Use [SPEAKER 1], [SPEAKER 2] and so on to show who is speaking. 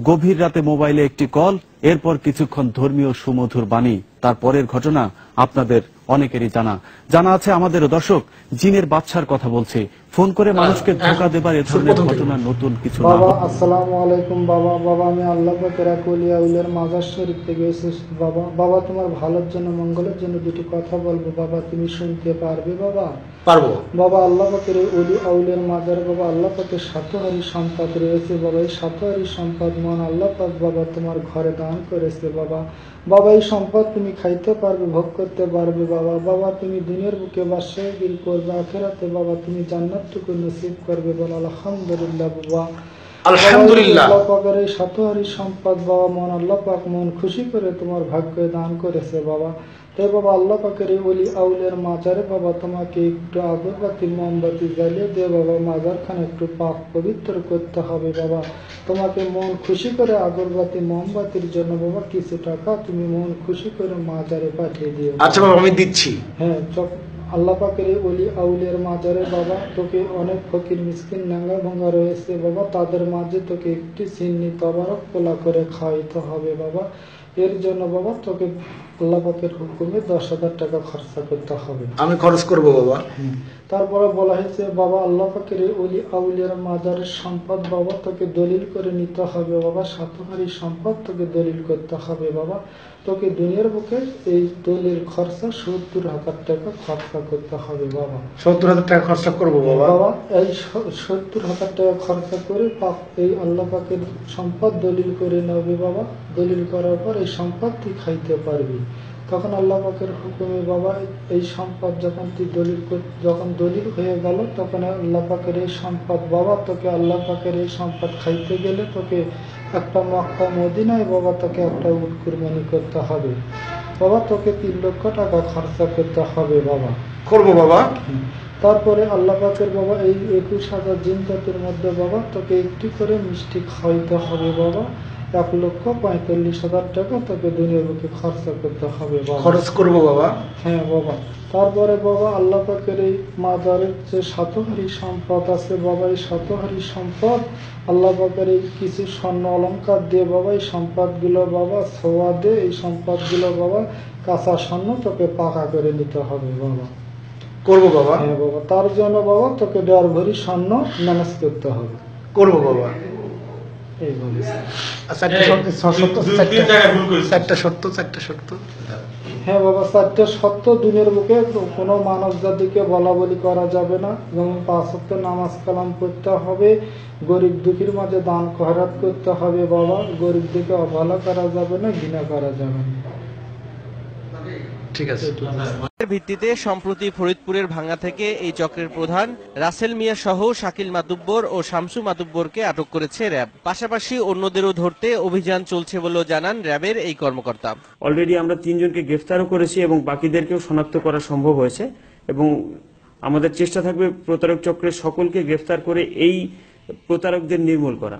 [SPEAKER 1] গভীর রাতে মোবাইলে একটি কল, এরপর কিছুক্ষণ ধর্মীয় সুমধুর বাণী। তারপরের ঘটনা আপনাদের অনেকেরই জানা আছে। আমাদের দর্শক জিনের বাদশার কথা বলছে, ফোন করে মানুষকে ধোঁকা দেবার এ ধরনের ঘটনা নতুন কিছু না।
[SPEAKER 2] বাবা আসসালামু আলাইকুম। বাবা আমি আল্লাহ পাকের এক ওলি আউলিয়ার মাজার শরীফ থেকে এসেছি। বাবা তোমার ভালোর জন্য মঙ্গলের জন্য দুটি কথা বলবো বাবা, তুমি শুনতে পারবে? বাবা
[SPEAKER 3] পারবো।
[SPEAKER 2] বাবা আল্লাহ পাকের ওলি আউলিয়ার মাজার বাবা আল্লাহ পাকের সাতহারি সম্পদ রয়েছে বাবা। এই সাতহারি সম্পদ মন আল্লাহ পাক বাবা তোমার ঘরে দান করেছে বাবা। এই সম্পদ তুমি খাইতে পারবে, ভোগ করতে পারবে বাবা। তুমি দুনিয়ার বুকে বাদশাহী গিল করবে, আখিরাতে বাবা তুমি জান্নাতটুকু নসিব করবে বলো আলহামদুলিল্লাহ বাবা।
[SPEAKER 3] আলহামদুলিল্লাহ।
[SPEAKER 2] আল্লাহ পাকের এই সাতহারি সম্পদ বাবা মন আল্লাহ পাক মন খুশি করে তোমার ভাগ্যে দান করেছে বাবা। তাই বাবা আল্লাহ পাকের এই ওলি আউলিয়ার মাজারে বাবা তোমাকে একটু আগরবাতি মোমবাতি জ্বালিয়ে দিয়ে বাবা মাজারখানে একটু পাক পবিত্র করতে হবে বাবা। তোমাকে মন খুশি করে আগরবাতি মোমবাতির জন্য বাবা কিছু টাকা তুমি মন খুশি করে মাজারে পাঠিয়ে দিও।
[SPEAKER 3] আচ্ছা বাবা আমি দিচ্ছি।
[SPEAKER 2] হ্যাঁ আল্লাহ পাকের এই ওলি আউলিয়ার মাজারে বাবা তোকে অনেক ফকির মিসকিন নাঙ্গা ভাঙ্গা রয়েছে বাবা, তাদের মাঝে তোকে একটি চিন্নি তবারক পোলা করে খাওয়াইতে হবে বাবা। এর জন্য বাবা তোকে আল্লাহ পাকের হুকুমে 10,000 টাকা খরচা করতে হবে।
[SPEAKER 3] আমি খরচ করবো বাবা।
[SPEAKER 2] তারপরে বলা হয়েছে বাবা আল্লাহ পাকের ওলি আউলিয়ার মাজারের সম্পদ বাবা তোকে দলিল করে নিতে হবে বাবা। সাতহারি সম্পদ তোকে দলিল করতে হবে বাবা। তোকে দুনিয়ার বুকে এই দলিল খরচা 70,000 টাকা খরচা করতে হবে বাবা।
[SPEAKER 3] 70,000 টাকা খরচা করবো বাবা।
[SPEAKER 2] এই 70,000 টাকা খরচা করে এই আল্লাহ পাকের সম্পদ দলিল করে নেবে বাবা। দলিল করার পর এই সম্পদ তুই খাইতে পারবি। তখন আল্লাহ পাকের হুকুমে বাবা এই সম্পদ যখন দলিল হয়ে গেল তখন আল্লাহ পাকের এই সম্পদ বাবা তোকে আল্লাহ পাকের এই সম্পদ খাইতে গেলে তোকে একটা মক্কা মদিনায় বাবা তোকে একটা উট কুরবানি করতে হবে বাবা। তোকে 3 লক্ষ টাকা খরচা করতে হবে বাবা।
[SPEAKER 3] করবো বাবা।
[SPEAKER 2] তারপরে আল্লাহ পাকের বাবা এই 21,000 জিনজাতের মধ্যে বাবা তোকে একটি করে মিষ্টি খাওয়াইতে হবে বাবা। 1,45,000 টাকা তোকে দুনিয়ার বুকে খরচা করতে হবে বাবা।
[SPEAKER 3] খরচ করবো বাবা।
[SPEAKER 2] হ্যাঁ বাবা। তারপরে বাবা আল্লাহ পাকের এই মাজারের যে সাতহারি সম্পদ আছে বাবা, এই সাতহারি সম্পদ আল্লাহ পাকের এই কিছু স্বর্ণ অলংকার দিয়ে বাবা এই সম্পদগুলো বাবা ছোঁয়া দিয়ে এই সম্পদগুলো বাবা কাঁচা স্বর্ণ তোকে পাকা করে নিতে হবে বাবা।
[SPEAKER 3] করবো বাবা।
[SPEAKER 2] হ্যাঁ বাবা। তার জন্য বাবা তোকে 1.5 ভরি স্বর্ণ ম্যানেজ করতে হবে।
[SPEAKER 3] করবো বাবা।
[SPEAKER 2] এই বলিস।
[SPEAKER 3] চারটা শর্ত।
[SPEAKER 2] হ্যাঁ বাবা 4টা শর্ত। দুনিয়ার বুকে কোনো মানব জাতিকে বলা বলি করা যাবে না এবং 5 ওয়াক্ত নামাজ কালাম পড়তে হবে। গরিব দুঃখীর মাঝে দান খয়রাত করতে হবে বাবা। গরিব দিকে অবহেলা করা যাবে না, ঘৃণা করা যাবে না।
[SPEAKER 3] ঠিক আছে।
[SPEAKER 4] ভিত্তিতে সম্প্রতি ফরিদপুরের ভাঙ্গা থেকে এই চক্রের প্রধান রাসেল মিয়া সহ শাকিল মাতুব্বর ও শামসু মাতুব্বরকে আটক করেছে র্যাব। পাশাপাশি অন্যদেরও ধরতে অভিযান চলছে বলেও জানান র্যাবের এই কর্মকর্তা।
[SPEAKER 5] অলরেডি আমরা 3 জনকে গ্রেফতারও করেছি এবং বাকিদেরকেও শনাক্ত করা সম্ভব হয়েছে এবং আমাদের চেষ্টা থাকবে প্রতারক চক্রের সকলকে গ্রেফতার করে এই প্রতারকদের নির্মূল করা।